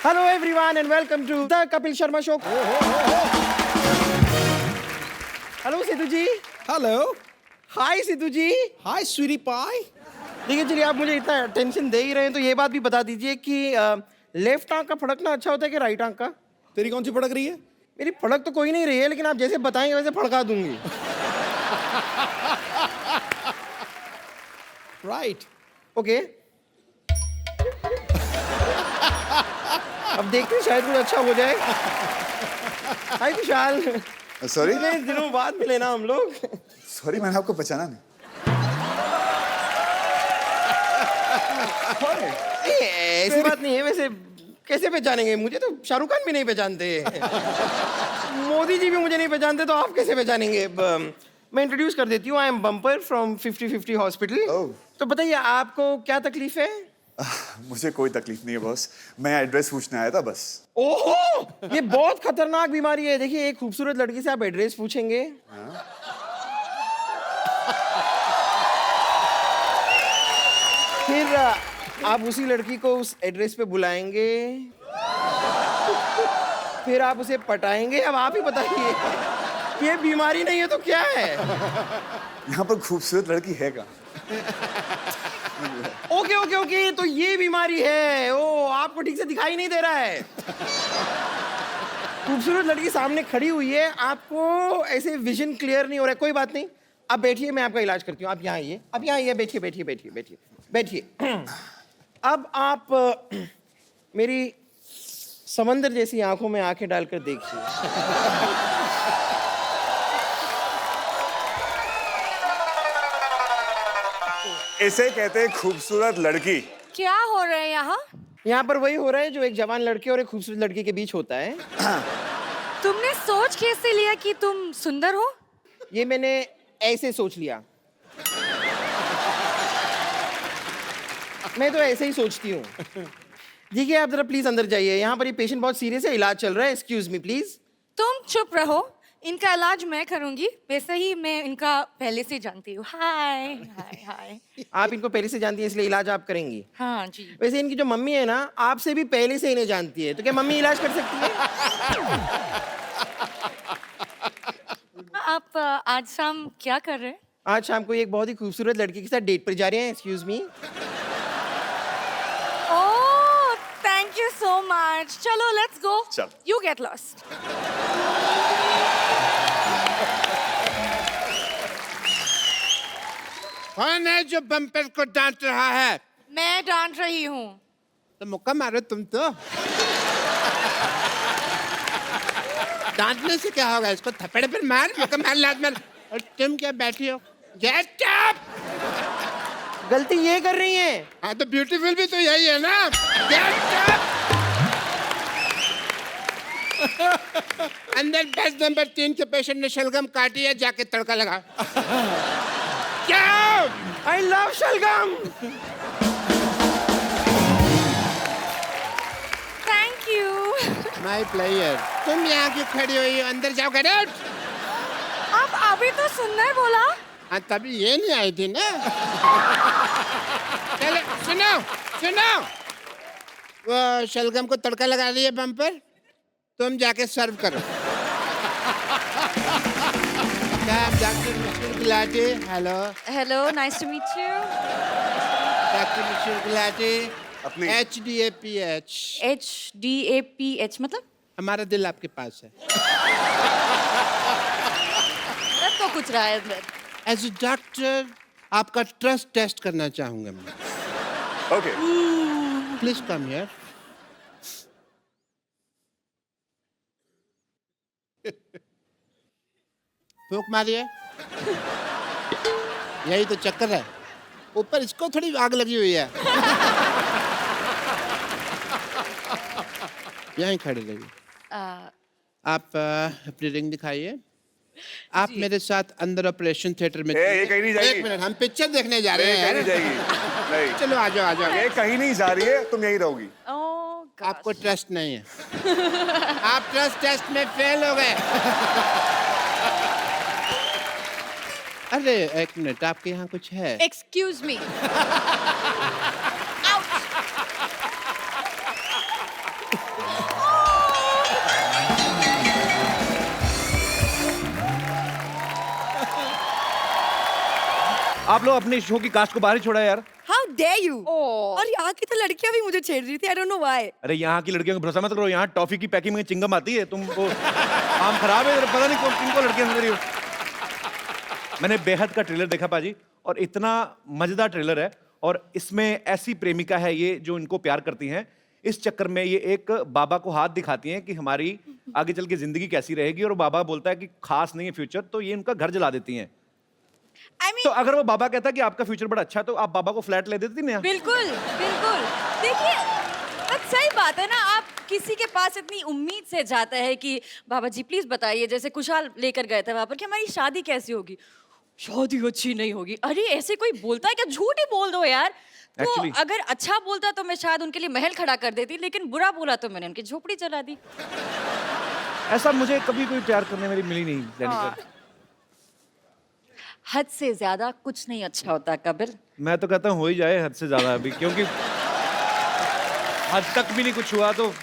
Hello everyone and welcome to the Kapil Sharma Show. Hello Sidhu ji. Hello. Hi Sidhu ji. Hi sweetie pie. देखिए चलिए आप मुझे इतना टेंशन दे ही रहे हैं तो ये बात भी बता दीजिए कि लेफ्ट आंख का फड़कना अच्छा होता है कि राइट आंख का? तेरी कौन सी फड़क रही है? मेरी फड़क तो कोई नहीं रही है लेकिन आप जैसे बताएंगे वैसे फड़का दूंगी. राइट. ओके. अब देखते हैं शायद कुछ अच्छा हो जाए. हाय विशाल. सॉरी इतने दिनों बाद मिले ना हम लोग. सॉरी मैंने आपको पहचाना नहीं. ऐसी बात नहीं है. वैसे कैसे पहचानेंगे? मुझे तो शाहरुख खान भी नहीं पहचानते. मोदी जी भी मुझे नहीं पहचानते तो आप कैसे पहचानेंगे? मैं इंट्रोड्यूस कर देती हूँ. I am Bumper from 50-50 hospital. Oh. तो बताइए आपको क्या तकलीफ है? मुझे कोई तकलीफ नहीं है बॉस. मैं एड्रेस पूछने आया था बस. ओहो, ये बहुत खतरनाक बीमारी है. देखिए एक खूबसूरत लड़की से आप एड्रेस पूछेंगे. फिर आप उसी लड़की को उस एड्रेस पे बुलाएंगे. फिर आप उसे पटाएंगे. अब आप ही बताइए, ये बीमारी नहीं है तो क्या है? यहाँ पर खूबसूरत लड़की है क्या? ओके ओके ओके, तो ये बीमारी है. ओ, आपको ठीक से दिखाई नहीं दे रहा है. खूबसूरत लड़की सामने खड़ी हुई है, आपको ऐसे विजन क्लियर नहीं हो रहा है. कोई बात नहीं, आप बैठिए, मैं आपका इलाज करती हूँ. आप यहाँ आइए. आप यहाँ आइए. बैठिए बैठिए बैठिए बैठिए बैठिए. अब आप मेरी समंदर जैसी आंखों में आंखें डालकर देखिए. इसे कहते हैं खूबसूरत लड़की. क्या हो रहा है यहाँ? यहाँ पर वही हो रहा है जो एक जवान लड़के और एक खूबसूरत लड़की के बीच होता है. तुमने सोच कैसे लिया कि तुम सुंदर हो? ये मैंने ऐसे सोच लिया. मैं तो ऐसे ही सोचती हूँ. देखिए आप जरा प्लीज अंदर जाइए. यहाँ पर ये पेशेंट बहुत सीरियस है, इलाज चल रहा है. Excuse me please. तुम चुप रहो. इनका इलाज मैं करूंगी. वैसे ही मैं इनका पहले से जानती हूँ. हाय हाय हाय. आप इनको पहले से जानती हैं इसलिए इलाज आप करेंगी. हाँ जी. वैसे इनकी जो मम्मी है ना, आपसे भी पहले से इन्हें जानती है, तो क्या मम्मी इलाज कर सकती है? आप आज शाम क्या कर रहे हैं? आज शाम को एक बहुत ही खूबसूरत लड़की के साथ डेट पर जा रहे हैं. Excuse me. Oh, thank you so much. चलो लेट्स गो. चल. You get lost. कौन है जो बम्पर को डांट रहा है? मैं डांट रही हूँ. तो मुक्का मारो तुम तो. डांटने से क्या होगा? इसको थप्पड़ पर मार, मुक्का मार, लात मार. और तुम क्या बैठी हो? Get up. गलती ये कर रही हैं. हाँ तो ब्यूटीफुल भी तो यही है ना. Get up. अंदर बेड नंबर 3 के पेशेंट ने शलगम काटी है, जाके तड़का लगा. क्या? आई लव शलगम. Thank you. My player. तुम यहाँ क्यों खड़ी हुई हो? अंदर जाओ. Get out. आप अभी तो सुंदर बोला. हाँ तभी ये नहीं आई थी ना. चलो सुनो सुनो. वो शलगम को तड़का लगा रही है बम्पर. तुम जाके सर्व करो. Doctor Mishra Gulati. Hello. Hello, nice to meet you. Doctor Mishra Gulati. अपनी HDAPH. HDAPH मतलब? हमारा दिल आपके पास है. लग तो कुछ रहा है अंदर. एज ए डॉक्टर आपका ट्रस्ट टेस्ट करना चाहूंगा मैं. ओके. Please come here. फूंक मारिए. यही तो चक्कर है. ऊपर इसको थोड़ी आग लगी हुई है. यहीं खड़े रहिए. आप अपनी रिंग दिखाइए. आप मेरे साथ अंदर ऑपरेशन थिएटर में. ये कहीं नहीं जाएगी. एक मिनट, हम पिक्चर देखने जा रहे ये कहीं नहीं हैं. जाएगी. नहीं. चलो आ जाओ आ जाओ. ये कहीं नहीं जा रही है. तुम यहीं रहोगी. आपको ट्रस्ट नहीं है. आप ट्रस्ट टेस्ट में फेल हो गए. अरे एक मिनट, आपके यहाँ कुछ है? Excuse me. आप लोग अपने शो की कास्ट को बाहर ही छोड़ा यार। How dare you? और यहाँ की तो लड़कियां भी मुझे छेड़ रही थी, I don't know why. अरे यहाँ की लड़कियों को भरोसा मत करो, यहाँ टॉफी की पैकिंग में चिंगम आती है, तुमको आम खराब है, पता नहीं किनको लड़कियां समझ रही हो। मैंने बेहद का ट्रेलर देखा पाजी, और इतना मजेदार ट्रेलर है, और इसमें ऐसी प्रेमिका है ये जो इनको प्यार करती हैं, इस चक्कर में ये एक बाबा को हाथ दिखाती हैं कि हमारी आगे चल के जिंदगी कैसी रहेगी, और बाबा बोलता है कि खास नहीं है फ्यूचर, तो ये उनका घर जला देती हैं। I mean, तो अगर वो बाबा कहता कि आपका फ्यूचर बड़ा अच्छा है, तो आप बाबा को फ्लैट ले देती ना? बिल्कुल बिल्कुल। देखिए अब सही बात है ना, आप किसी के पास इतनी उम्मीद से जाते हैं कि बाबा जी प्लीज बताइए, जैसे कुशाल लेकर गए थे वहां पर कि हमारी शादी कैसी होगी। शादी अच्छी नहीं होगी। अरे ऐसे कोई बोलता है क्या? झूठ ही बोल दो यार। तो Actually- अगर अच्छा बोलता तो मैं शायद उनके लिए महल खड़ा कर देती, लेकिन बुरा बोला तो मैंने उनकी झोपड़ी जला दी। ऐसा मुझे कभी कोई प्यार करने वाली मिली नहीं जेनिफर। हद से ज्यादा कुछ नहीं अच्छा होता कपिल। मैं तो कहता हूँ हो ही जाए हद से ज्यादा अभी, क्योंकि हद तक भी नहीं कुछ हुआ। तो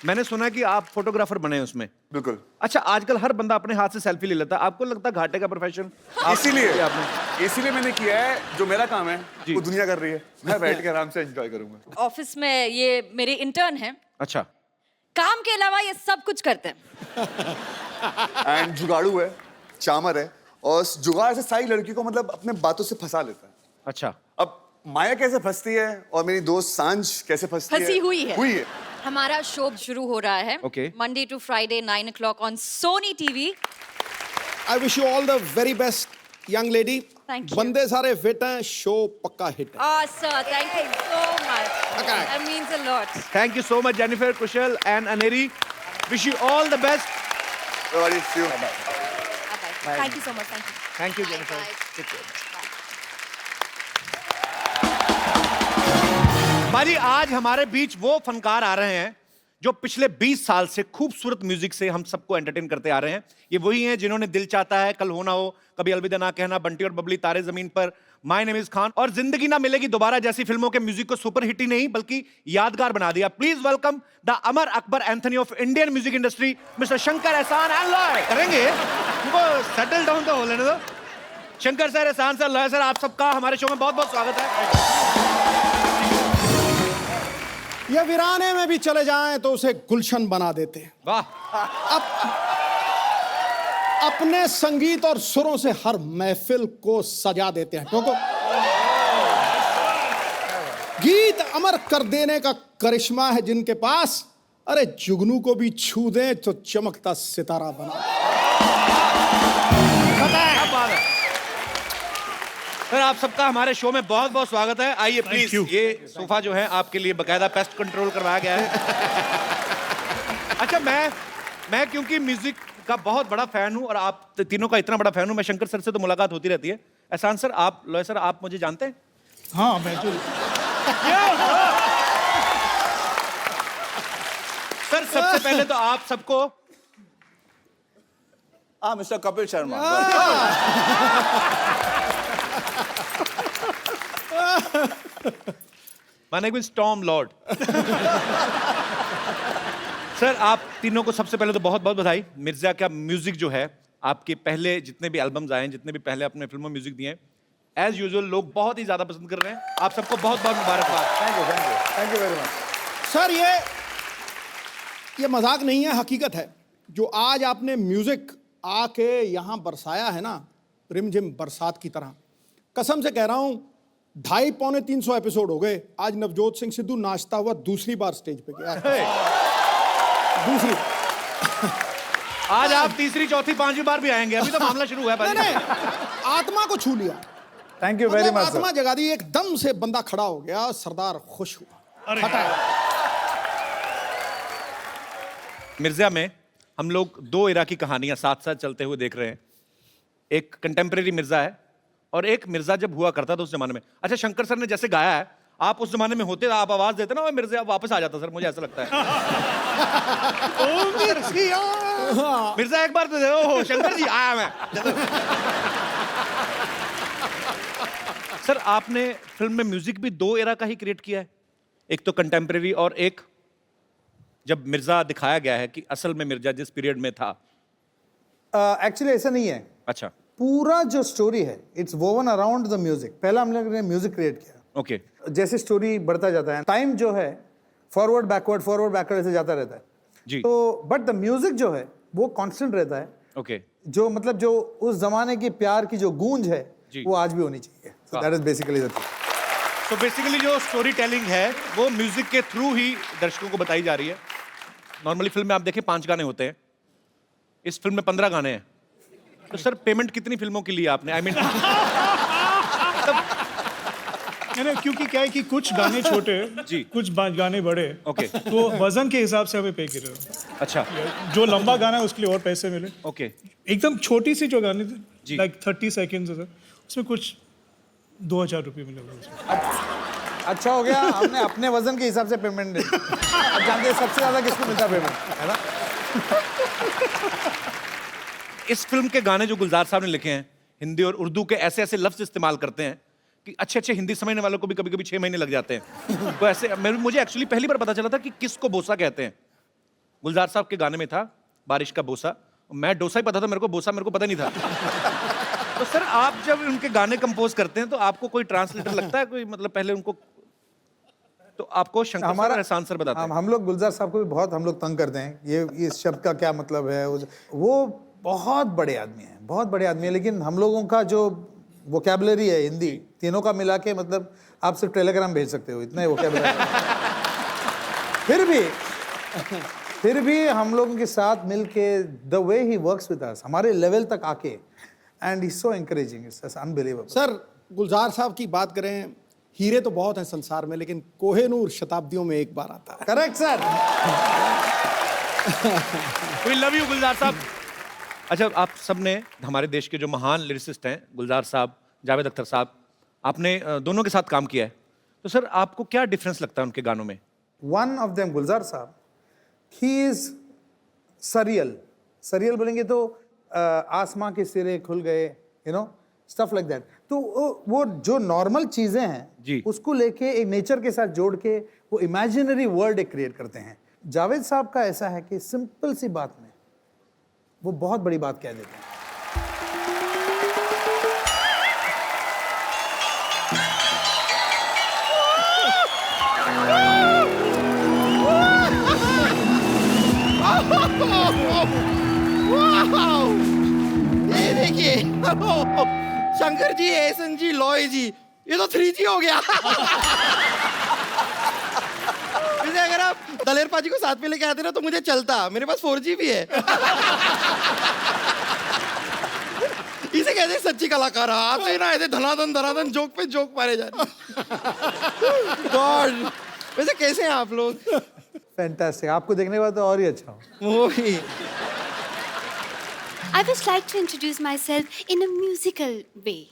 मैंने सुना कि आप फोटोग्राफर बने हैं उसमें। बिल्कुल। अच्छा, आजकल हर बंदा अपने हाथ से सेल्फी ले लेता है, आपको लगता है घाटे का प्रोफेशन? इसीलिए किया है, जो मेरा काम है जी। वो दुनिया कर रही है, मैं बैठ के आराम से एंजॉय करूंगा। ऑफिस में ये मेरे इंटर्न हैं, अच्छा, काम के अलावा ये सब कुछ करते हैं। एंड जुगाड़ू है, चामर है, और जुगाड़ से सारी लड़की को मतलब अपने बातों से फंसा लेता है। अच्छा। अब माया कैसे फंसती है और मेरी दोस्त सांझ कैसे फंसती है? फंसी हुई है। हमारा शो शुरू हो रहा है Okay. Monday to Friday 9 o'clock on Sony TV. I wish you all the very best, young lady. Thank you. बंदे सारे फिट हैं, शो पक्का हिट है। Sir thank you so much, that means a lot. Thank you so much Jennifer, Kusal and Aneri, wish you all the best. thank you so much, thank you. Thank you Bye, Jennifer. guys. बाजी, आज हमारे बीच वो फनकार आ रहे हैं जो पिछले 20 साल से खूबसूरत म्यूजिक से हम सबको एंटरटेन करते आ रहे हैं। ये वही हैं जिन्होंने दिल चाहता है, कल हो ना हो, कभी अलविदा ना कहना, बंटी और बबली, तारे जमीन पर, माय नेम इज खान और जिंदगी ना मिलेगी दोबारा जैसी फिल्मों के म्यूजिक को सुपर हिट ही नहीं बल्कि यादगार बना दिया। Please welcome the Amar Akbar Anthony of Indian music industry, mister Shankar Ehsaan and Loy. करेंगे उनको सेटल डाउन तो हो लेने दो। शंकर सर, एहसान सर, लॉय सर, आप सबका हमारे शो में बहुत बहुत स्वागत है। ये वीराने में भी चले जाएं तो उसे गुलशन बना देते हैं। वाह, अपने संगीत और सुरों से हर महफिल को सजा देते हैं। क्योंकि गीत अमर कर देने का करिश्मा है जिनके पास, अरे जुगनू को भी छू दें तो चमकता सितारा बना। क्या बात है सर, आप सबका हमारे शो में बहुत बहुत स्वागत है। आइए प्लीज, ये सोफा जो है आपके लिए बकायदा पेस्ट कंट्रोल करवाया गया है। अच्छा, मैं क्योंकि म्यूजिक का बहुत बड़ा फैन हूं और आप तीनों का इतना बड़ा फैन हूं, मैं शंकर सर से तो मुलाकात होती रहती है। एहसान सर, आप, लॉय सर, आप मुझे जानते हैं? हाँ, मैं जो सर सबसे पहले तो आप सबको मिस्टर कपिल शर्मा। माने कोई स्टॉर्म लॉर्ड। सर आप तीनों को सबसे पहले तो बहुत बहुत बधाई। मिर्जा का म्यूजिक जो है, आपके पहले जितने भी एल्बम्स आए हैं, जितने भी पहले आपने फिल्मों में म्यूजिक दिए हैं, एज यूजुअल लोग बहुत ही ज्यादा पसंद कर रहे हैं। आप सबको बहुत बहुत मुबारकबाद। Thank you very much. Sir, ये मजाक नहीं है, हकीकत है। जो आज आपने म्यूजिक आके यहाँ बरसाया है ना, रिमझिम बरसात की तरह, कसम से कह रहा हूँ 250-300 एपिसोड हो गए, आज नवजोत सिंह सिद्धू नाचता हुआ दूसरी बार स्टेज पे गया। दूसरी आज आप तीसरी, चौथी, पांचवी बार भी आएंगे। अभी तो मामला शुरू हुआ है भाई। नहीं, आत्मा को छू लिया। Thank you very much. आत्मा जगा दी, एकदम से बंदा खड़ा हो गया, सरदार खुश हुआ। हटाया। मिर्जा में हम लोग दो इरा की कहानियां साथ साथ चलते हुए देख रहे हैं। एक कंटेम्प्रेरी मिर्जा है और एक मिर्जा जब हुआ करता था उस जमाने में। अच्छा, शंकर सर ने जैसे गाया है, आप उस जमाने में होते, आप आवाज देते ना, वो मिर्जा वापस आ जाता। सर मुझे ऐसा लगता है। मिर्जा एक बार तो दे, ओहो शंकर जी आया मैं। सर आपने फिल्म में म्यूजिक भी दो एरा का ही क्रिएट किया है, एक तो कंटेम्प्रेरी और एक जब मिर्जा दिखाया गया है कि असल में मिर्जा जिस पीरियड में था। एक्चुअली ऐसा नहीं है। अच्छा, पूरा जो स्टोरी है it's woven around the music. पहला हम लोग ने म्यूजिक क्रिएट किया। ओके जैसे स्टोरी बढ़ता जाता है, टाइम जो है फॉरवर्ड बैकवर्ड ऐसे जाता रहता है जी। तो बट द म्यूजिक जो है वो कांस्टेंट रहता है। ओके जो मतलब जो उस जमाने के प्यार की जो गूंज है जी। वो आज भी होनी चाहिए। So that is basically the thing. तो बेसिकली जो स्टोरी टेलिंग है वो म्यूजिक के थ्रू ही दर्शकों को बताई जा रही है। नॉर्मली फिल्म में आप देखें 5 गाने होते हैं, इस फिल्म में 15 गाने हैं। तो सर पेमेंट कितनी फिल्मों की ली आपने? आई मीन नहीं, क्योंकि क्या है कि कुछ गाने छोटे जी। कुछ गाने बड़े। ओके। तो वजन के हिसाब से हमें पे कर रहे हो। अच्छा जो लंबा गाना है उसके लिए और पैसे मिले। ओके एकदम छोटी सी जो गाने जी। थे लाइक 30 सेकेंड्स उसमें कुछ 2000 रुपये मिलेगा उसमें। अच्छा हो गया, हमने अपने वजन के हिसाब से पेमेंट दे दी। अब जानते हैं सबसे ज्यादा किसको मिलता है पेमेंट, है ना? इस फिल्म के गाने जो गुलजार साहब ने लिखे हैं हिंदी और उर्दू के ऐसे ऐसे लफ्ज इस्तेमाल करते हैं कि अच्छे अच्छे हिंदी समझने वालों को भी कभी कभी 6 महीने लग जाते हैं। तो ऐसे मुझे एक्चुअली पहली बार पता चला था कि किसको बोसा कहते हैं। गुलजार साहब के गाने में था बारिश का बोसा, मैं डोसा ही पता था, मेरे को बोसा मेरे को पता नहीं था। तो सर आप जब उनके गाने कंपोज करते हैं तो आपको कोई ट्रांसलेटर लगता है, कोई मतलब पहले उनको तो आपको शंकर सर और एहसान सर बताते हैं? हम लोग गुलजार साहब को भी बहुत हम लोग तंग करते हैं, ये इस शब्द का क्या मतलब है। वो बहुत बड़े आदमी हैं, बहुत बड़े आदमी हैं, लेकिन हम लोगों का जो वोकैबुलरी है हिंदी तीनों का मिला के मतलब आप सिर्फ टेलीग्राम भेज सकते हो, इतना ही वोकैबुलरी। फिर भी हम लोगों के साथ मिलके the way he works with us, हमारे लेवल तक आके, and he so encouraging, it's unbelievable. Sir Gulzar साहब की बात करें, हीरे तो बहुत हैं संसार में, लेकिन कोहेनूर शताब्दियों में एक बार आता है। Correct sir. We love you Gulzar साहब। अच्छा आप सबने हमारे देश के जो महान लिरिसिस्ट हैं गुलजार साहब, जावेद अख्तर साहब, आपने दोनों के साथ काम किया है, तो सर आपको क्या डिफरेंस लगता है उनके गानों में? वन ऑफ देम गुलजार साहब, ही इज सरियल बोलेंगे तो आसमां के सिरे खुल गए, you know, stuff like that. तो वो जो नॉर्मल चीजें जी। हैं उसको लेके एक नेचर के साथ जोड़ के वो इमेजिनरी वर्ल्ड एक क्रिएट करते हैं। जावेद साहब का ऐसा है कि सिंपल सी बात में वो बहुत बड़ी बात कह देते हैं। ये देखिए शंकर जी, एहसन जी, लॉय जी, ये तो 3G हो गया। वैसे अगर आप दलेर पाजी को साथ में लेके आते ना तो मुझे चलता, मेरे पास 4G भी है। इसे कहते हैं सच्ची कलाकार। आपसे ना ऐसे धनाधन जोक पे जोक मारे जा रहे। गॉड, वैसे कैसे हैं आप लोग? फैंटास्टिक, आपको देखने के बाद तो और ही अच्छा हो। वो ही I would like to introduce myself in a musical way.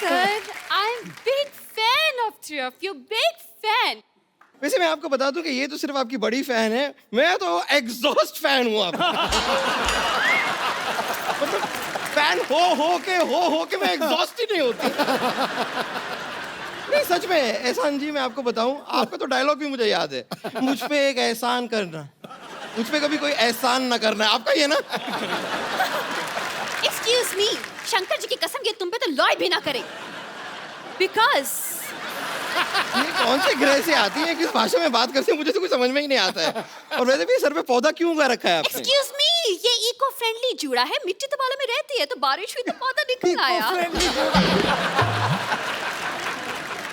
Sir, I'm big fan of three of you, big fan. वैसे मैं आपको बता दूं कि ये तो सिर्फ आपकी बड़ी फैन है, मैं तो एग्जॉस्ट फैन हूँ आपका। मतलब फैन हो के मैं एग्जॉस्ट ही नहीं होती। नहीं सच में एहसान जी, मैं आपको बताऊं, आपका तो डायलॉग भी मुझे याद है, मुझ पे एक एहसान करना, मुझ पे कभी कोई एहसान ना करना है, आपका ये ना? Excuse me, शंकर जी की कसम ये तुम पे तो लॉय भी ना करे। Because ये कौन से ग्रह से आती है, किस भाषा में बात करते हैं, मुझे तो कुछ समझ में ही नहीं आता है। और वैसे भी सर पे पौधा क्यों उगा रखा है आपने? Excuse me, ये इको फ्रेंडली जूड़ा है, मिट्टी तो बालों में रहती है, तो बारिश हुई तो पौधा निकल आया।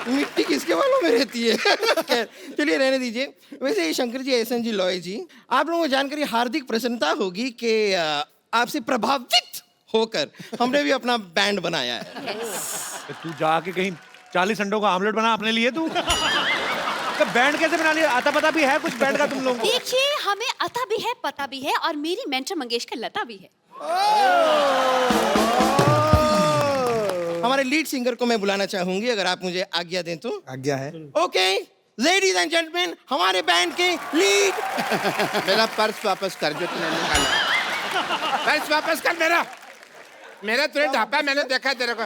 मिट्टी किसके बालों में रहती है? खैर, चलिए रहने दीजिए। वैसे शंकर जी, एहसन जी, लॉय जी, आप लोगों को जानकर हार्दिक प्रसन्नता होगी कि आपसे प्रभावित होकर हमने भी अपना बैंड बनाया है। तू जाके कहीं 40 अंडों का आमलेट बना अपने लिए तू। तो बैंड कैसे बना लिया? आता पता भी है कुछ बैंड का तुम लोगों को? देखिए, हमें अता भी है, पता भी है, और मेरी मेंटर मंगेशकर लता भी है। हमारे लीड सिंगर को मैं बुलाना चाहूंगी, अगर आप मुझे आज्ञा दें तो। आज्ञा है। ओके, लेडीज एंड जेंटलमैन, हमारे बैंड के लीड। मेरा पर्स वापस कर जो तूने निकाला। पर्स वापस कर मेरा तुझे ढापा, मैंने देखा तेरे को।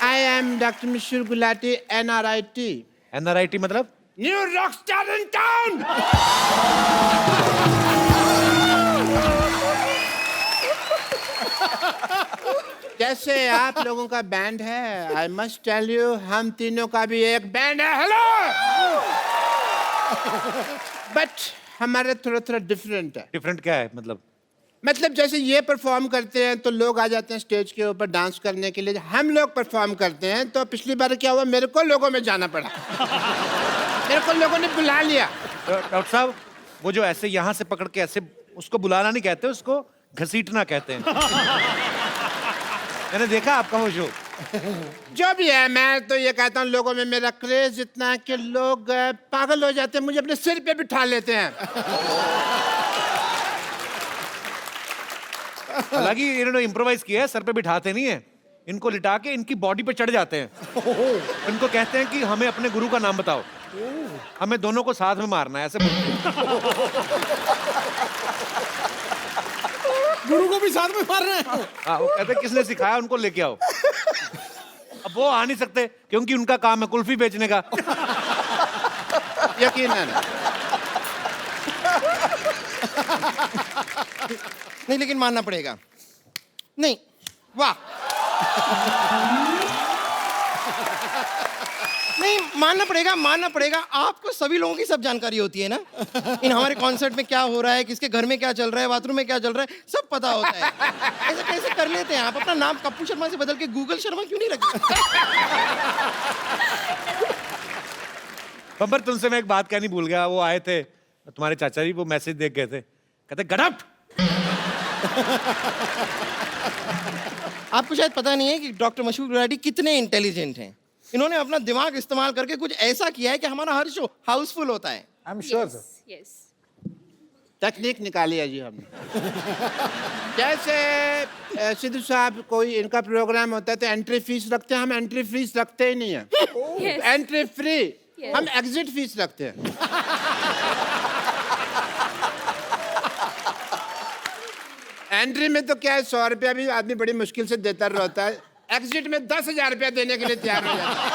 I am Dr. Mishur Gulati, NRIT. NRIT मतलब? New rock star in town. जैसे आप लोगों का बैंड है, आई मस्ट टेल यू, हम तीनों का भी एक बैंड है। हेलो। बट हमारे थोड़ा थोड़ा डिफरेंट है। डिफरेंट क्या है मतलब जैसे ये परफॉर्म करते हैं तो लोग आ जाते हैं स्टेज के ऊपर डांस करने के लिए, हम लोग परफॉर्म करते हैं तो पिछली बार क्या हुआ, मेरे को लोगों में जाना पड़ा। मेरे को लोगों ने बुला लिया। डॉक्टर साहब, वो जो ऐसे यहाँ से पकड़ के ऐसे, उसको बुलाना नहीं कहते, उसको घसीटना कहते हैं। मैंने देखा आपका वो शो। जो भी है, मैं तो ये कहता हूँ लोगों में मेरा क्रेज इतना है कि लोग पागल हो जाते हैं, मुझे अपने सिर पे बिठा लेते हैं। हालांकि इन्होंने इम्प्रोवाइज किया है, सर पे बिठाते नहीं है, इनको लिटा के इनकी बॉडी पे चढ़ जाते हैं। इनको कहते हैं कि हमें अपने गुरु का नाम बताओ, हमें दोनों को साथ में मारना है, ऐसे बोलते हैं। गुरु को भी साथ में मार रहे हैं। हाँ, वो कहते हैं किसने सिखाया, उनको लेके आओ। अब वो आ नहीं सकते क्योंकि उनका काम है कुल्फी बेचने का। यकीनन। नहीं, लेकिन मानना पड़ेगा। नहीं, वाह। नहीं, मानना पड़ेगा। आपको सभी लोगों की सब जानकारी होती है ना। इन हमारे कॉन्सर्ट में क्या हो रहा है, किसके घर में क्या चल रहा है, बाथरूम में क्या चल रहा है, सब पता होता है। ऐसे कैसे कर लेते हैं आप? अपना नाम कप्पू शर्मा से बदल के गूगल शर्मा क्यों नहीं रखते? बब्बर, तुमसे मैं एक बात कहनी भूल गया। वो आए थे तुम्हारे चाचा जी, वो मैसेज देख गए थे, कहते गेट आउट। आपको शायद पता नहीं है कि डॉक्टर मशहूर गुलाटी कितने इंटेलिजेंट हैं। इन्होंने अपना दिमाग इस्तेमाल करके कुछ ऐसा किया है कि हमारा हर शो हाउसफुल होता है। I am sure sir. Yes. तकनीक निकाली है जी हमने। जैसे सिद्धू साहब, कोई इनका प्रोग्राम होता है तो एंट्री फीस रखते हैं, हम एंट्री फीस रखते ही नहीं है। Yes. Entry free, Yes. हम एग्जिट फीस रखते हैं। एंट्री में तो क्या है, 100 रुपया भी आदमी बड़ी मुश्किल से देता रहता है, एग्जिट में 10,000 रुपया देने के लिए तैयार हो जाता है।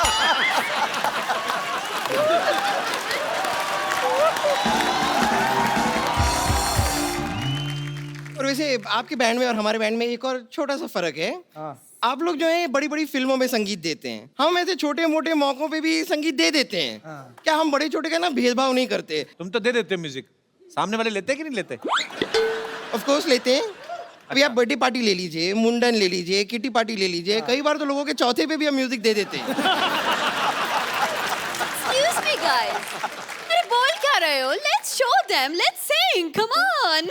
और वैसे आपके बैंड में और हमारे बैंड में एक और छोटा सा फर्क है। आप लोग जो है बड़ी बड़ी फिल्मों में संगीत देते हैं, हम ऐसे छोटे मोटे मौकों पे भी संगीत दे देते हैं। क्या हम बड़े छोटे का ना भेदभाव नहीं करते? तुम तो दे देते हो म्यूजिक, सामने वाले लेते कि नहीं लेते? ऑफ कोर्स लेते हैं। अभी आप बर्थडे पार्टी ले लीजिए, मुंडन ले लीजिए, किटी पार्टी ले लीजिए, कई बार तो लोगों के चौथे पे भी हम म्यूजिक दे देते हैं। Excuse me, guys. अरे बोल क्या रहे हो? Let's show them. Let's sing. Come on.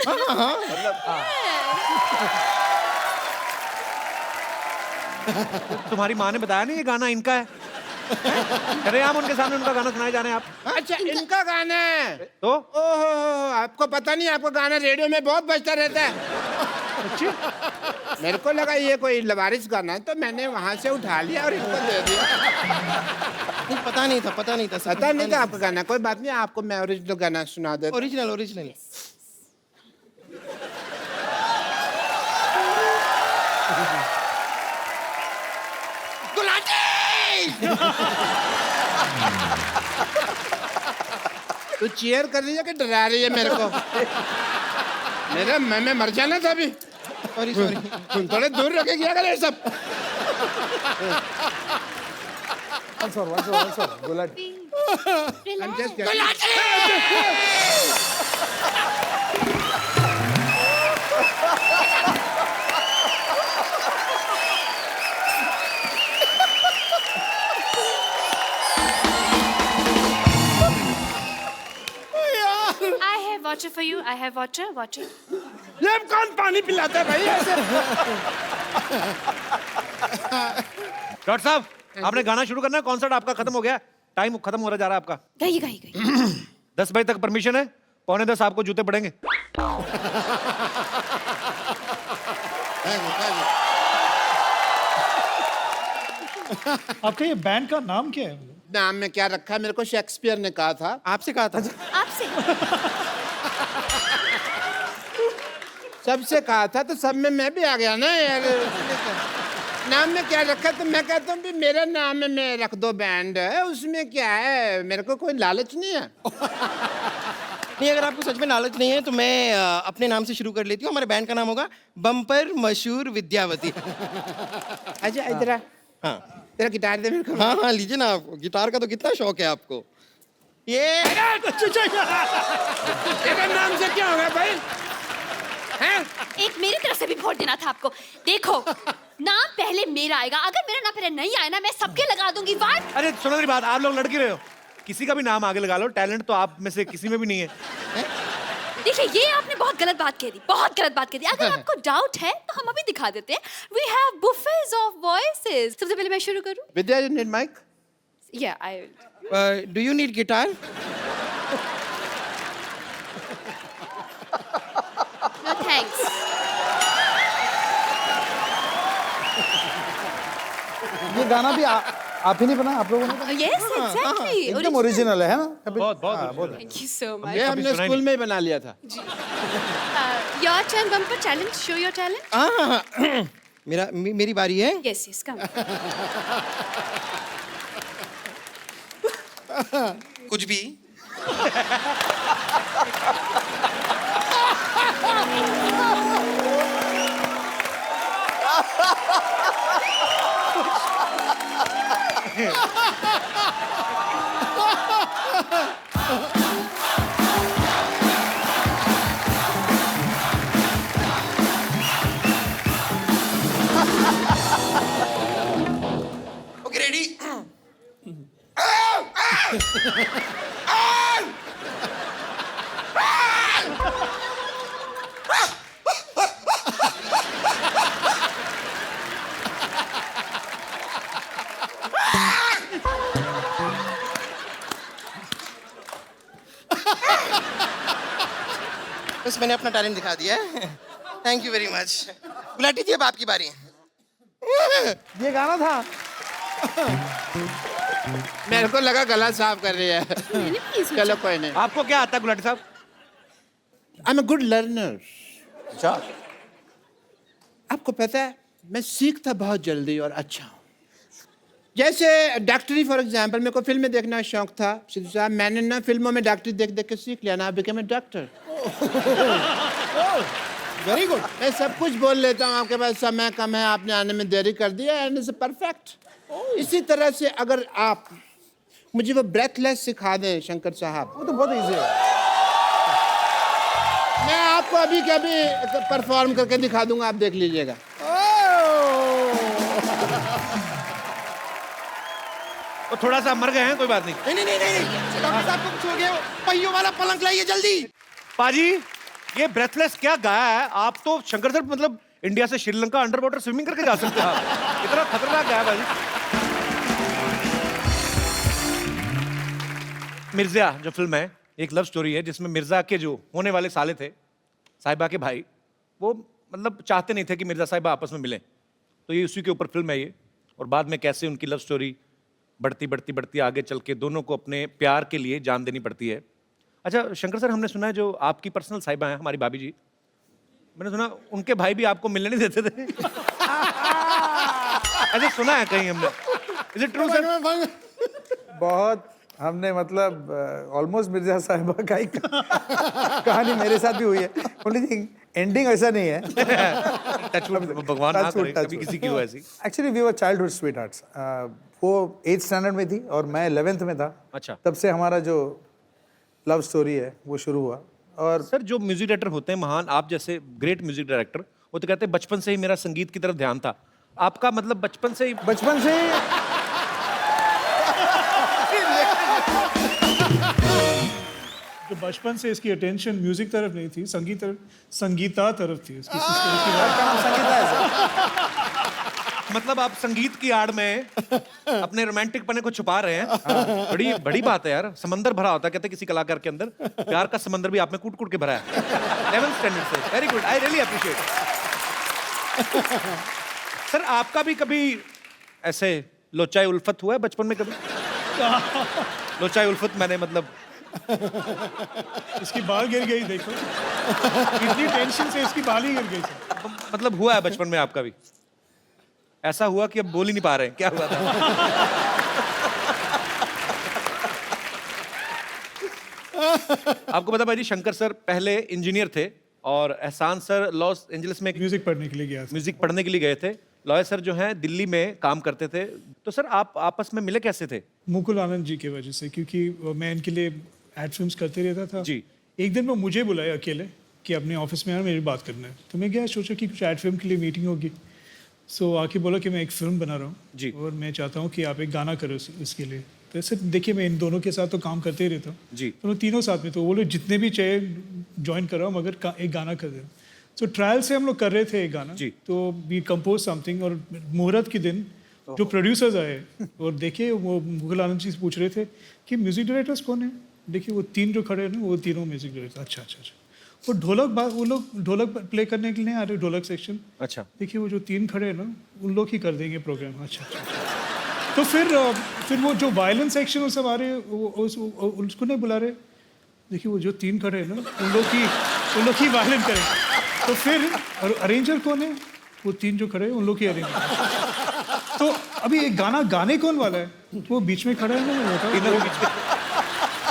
तुम्हारी माँ ने बताया नहीं ये गाना इनका है? अरे हम उनके सामने उनका गाना सुनाए जा रहे हैं आप। अच्छा, इनका गाना है तो ओहो, आपको पता नहीं, आपका गाना रेडियो में बहुत बजता रहता है। मेरे को लगा ये कोई लवारिस गाना है तो मैंने वहां से उठा लिया और इनको दे दिया। नहीं, पता नहीं था पता नहीं था आपका गाना। कोई बात नहीं, आपको मैं ओरिजिनल गाना सुना देता हूं। ओरिजिनल तू चीयर कर रही है कि डरा रही है मेरे को? मेरा मैं मर जाना था अभी। सॉरी। तुम थोड़े दूर रखे क्या करे सब। once more, Gulati. I'm just getting- I have water for you. I have water. ये कौन पानी पिलाता है भाई ऐसे? डॉक्टर साहब, आपने गाना शुरू करना है, कॉन्सर्ट आपका खत्म हो गया, टाइम खत्म हो रहा जा रहा है आपका। गई। 10 बजे तक परमिशन है, 9:45 आपको जूते पड़ेंगे। आपका ये बैंड का नाम क्या है? नाम में क्या रखा है, मेरे को शेक्सपियर ने कहा था। आपसे कहा था। आपसे सबसे कहा था तो सब में मैं भी आ गया ना यार। नाम में क्या रखा, तो मैं कहता हूँ भी मेरा नाम है, मैं रख दो बैंड, उसमें क्या है, मेरे को कोई लालच नहीं है। नहीं, अगर आपको सच में लालच नहीं है तो मैं अपने नाम से शुरू कर लेती हूँ। हमारे बैंड का नाम होगा बम्पर मशहूर विद्यावती। अच्छा इधर आ। हाँ तेरा गिटार दे मेरे को। हाँ हाँ, लीजिए ना। आपको गिटार का तो कितना शौक है आपको। ये तेरा नाम से क्या होगा भाई? हैं? एक मेरी तरफ से भी वोट देना था आपको। देखो, नाम पहले मेरा आएगा। अगर मेरा नाम पहले नहीं आया ना, मैं सबके लगा दूंगी। वाट? अरे सुनो मेरी बात, आप लोग लड़की रहे हो, किसी का भी नाम आगे लगा लो, टैलेंट तो आप में से किसी में भी नहीं है। देखिए, ये आपने बहुत गलत बात कह दी, बहुत गलत बात कह दी। अगर आपको डाउट है तो हम अभी दिखा देते हैं। We have buffets of voices. सबसे पहले मैं शुरू करूं? विद्या, you need mic? Yeah, I will. Do you need guitar? No thanks. ये गाना भी आप ही नहीं बना, आप लोगों ने? Yes, exactly. एकदम ओरिजिनल है ना? कभी बहुत बहुत Thank you so much. ये हमने स्कूल में ही बना लिया था। Your turn, Bumper. Challenge. Show your talent. हाँ हाँ हाँ, मेरी बारी है। Yes, yes. Come. कुछ भी। Okay, ready? बस मैंने अपना टैलेंट दिखा दिया है। Thank you very much. Gulati ji, अब आपकी बारी। ये गाना था। मेरे को लगा गला साफ कर रही है। चलो कोई नहीं। आपको क्या आता है गुलाटी साहब? I am a good learner. अच्छा, आपको पता है मैं सीखता बहुत जल्दी और अच्छा हूँ। जैसे डॉक्टरी फॉर एग्जाम्पल, मेरे को फिल्में देखना शौक था। सिद्धू साहब, मैंने ना फिल्मों में डॉक्टरी देख देख के सीख लिया ना, become a doctor. Very good. मैं सब कुछ बोल लेता हूँ, आपके पास समय कम है, आपने आने में देरी कर दिया, एंड इज परफेक्ट। इसी तरह से अगर आप मुझे वो ब्रेथलेस सिखा दें शंकर साहब, वो तो बहुत इजी है। मैं आपको अभी के अभी परफॉर्म करके दिखा दूंगा, आप देख लीजिएगा। तो थोड़ा सा मर गए हैं, कोई बात नहीं। नहीं नहीं नहीं नहीं, डॉक्टर साहब को कुछ हो गया। पहियों वाला पलंग लाइए जल्दी। पाजी, ये ब्रेथलेस क्या गाया है? आप तो शंकर सर मतलब इंडिया से श्रीलंका अंडर वाटर स्विमिंग करके जा सकते हैं आप। इतना खतरनाक गाया भाजी। मिर्जा जो फिल्म है, एक लव स्टोरी है जिसमें मिर्जा के जो होने वाले साले थे, साहिबा के भाई, वो मतलब चाहते नहीं थे कि मिर्जा साहिबा आपस में मिलें। तो ये उसी के ऊपर फिल्म है ये। और बाद में कैसे उनकी लव स्टोरी बढ़ती बढ़ती बढ़ती आगे चल के दोनों को अपने प्यार के लिए जान देनी पड़ती है। अच्छा शंकर सर, हमने सुना है जो आपकी पर्सनल साहिबा हैं, हमारी भाभी जी, मैंने सुना उनके भाई भी आपको मिलने नहीं देते थे। ऐसे सुना है कहीं हमने। Is it true sir? बहुत हमने मतलब ऑलमोस्ट मिर्जा साहिबा का ही कहानी मेरे साथ भी हुई है। ओनली थिंग एंडिंग ऐसा नहीं है। भगवान ना करे कभी किसी की हो ऐसी। Actually we were childhood sweethearts. वो 8th स्टैंडर्ड में थी और मैं 11th में था। अच्छा। तब से हमारा जो लव स्टोरी है वो शुरू हुआ। और सर जो म्यूजिक डायरेक्टर होते हैं महान, आप जैसे ग्रेट म्यूजिक डायरेक्टर, वो तो कहते हैं बचपन से ही मेरा संगीत की तरफ ध्यान था। आपका मतलब बचपन से ही जो बचपन से इसकी अटेंशन म्यूजिक तरफ नहीं थी, संगीता तरफ थी इसकी। मतलब आप संगीत की आड़ में अपने रोमांटिक पने को छुपा रहे हैं। बड़ी बड़ी बात है यार। समंदर भरा होता है कहते हैं किसी कलाकार के अंदर, प्यार का समंदर भी आप में कूट कूट के भरा है। 11th स्टैंडर्ड से। Very good, I really appreciate. Sir आपका भी कभी ऐसे लोचाई उल्फत हुआ है बचपन में कभी? लोचाई उल्फत मैंने मतलब इसकी बाल गिर गई, देखो इतनी टेंशन से इसकी बाल ही गिर गई। मतलब हुआ है बचपन में आपका भी? ऐसा हुआ कि अब बोल ही नहीं पा रहे हैं, क्या हुआ था? आपको पता भाई जी, शंकर सर पहले इंजीनियर थे और एहसान सर लॉस एंजलिस में म्यूजिक पढ़ने के लिए गया था। म्यूजिक पढ़ने के लिए गए थे। लॉयर सर जो हैं दिल्ली में काम करते थे। तो सर आप आपस में मिले कैसे थे? मुकुल आनंद जी की वजह से, क्योंकि मैं इनके लिए एड फिल्म्स करते रहता था जी। एक दिन वो मुझे बुलाया अकेले कि अपने ऑफिस में यार मेरी बात करना है, तो मैं गया, सोचा कि कुछ एड फिल्म के लिए मीटिंग होगी। सो आके बोला कि मैं एक फिल्म बना रहा हूँ जी। और मैं चाहता हूँ कि आप एक गाना करो इसके लिए। तो ऐसे देखिए, मैं इन दोनों के साथ तो काम करते ही रहता हूँ जी। तो लोग तीनों साथ में, तो वो लोग जितने भी चाहिए ज्वाइन कर रहा हूँ, मगर एक गाना कर दे। तो ट्रायल से हम लोग कर रहे थे एक गाना जी। तो वी कंपोज समथिंग, और मुहूर्त के दिन जो प्रोड्यूसर्स आए और देखिए वो मुकुल आनंद जी से पूछ रहे थे कि म्यूजिक डायरेक्टर्स कौन है। देखिए वो तीन जो खड़े हैं ना, वो तीनों म्यूजिक डायरेक्टर। अच्छा अच्छा अच्छा। वो वो लोग ढोलक प्ले करने के लिए आ रहे, ढोलक सेक्शन। अच्छा। देखिए वो जो तीन खड़े हैं ना, उन लोग ही कर देंगे प्रोग्राम। अच्छा अच्छा। तो फिर वो जो वायलेंस सेक्शन वो सब आ रहे हैं, उसको नहीं बुला रहे। देखिए वो जो तीन खड़े हैं ना, उन लोग ही वायलेंस करें। तो फिर अरेंजर कौन है? वो तीन जो खड़े हैं, उन लोग ही अरेंजर। तो अभी एक गाना गाने कौन वाला है? वो बीच में खड़ा है ना, वो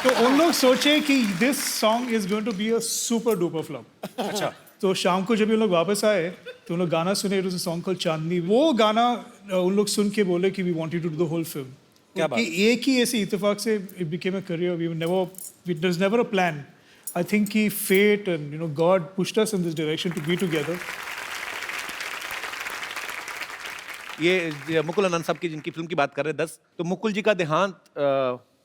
तो उन लोग सोचे कि this song is going to be a super duper flop. अच्छा। तो शाम को जब ये लोग वापस आए तो उन लोग गाना सुने, it was a song called Chandni. वो गाना उन लोग सुन के बोले कि we wanted to do the whole film. क्या बात? कि एक ही ऐसी इत्तेफाक से it became a career. We there is never a plan. I think कि fate and God pushed us in this direction to be together. ये मुकुल आनंद साहब की जिनकी फिल्म की बात कर रहे हैं 10, तो मुकुल जी का देहांत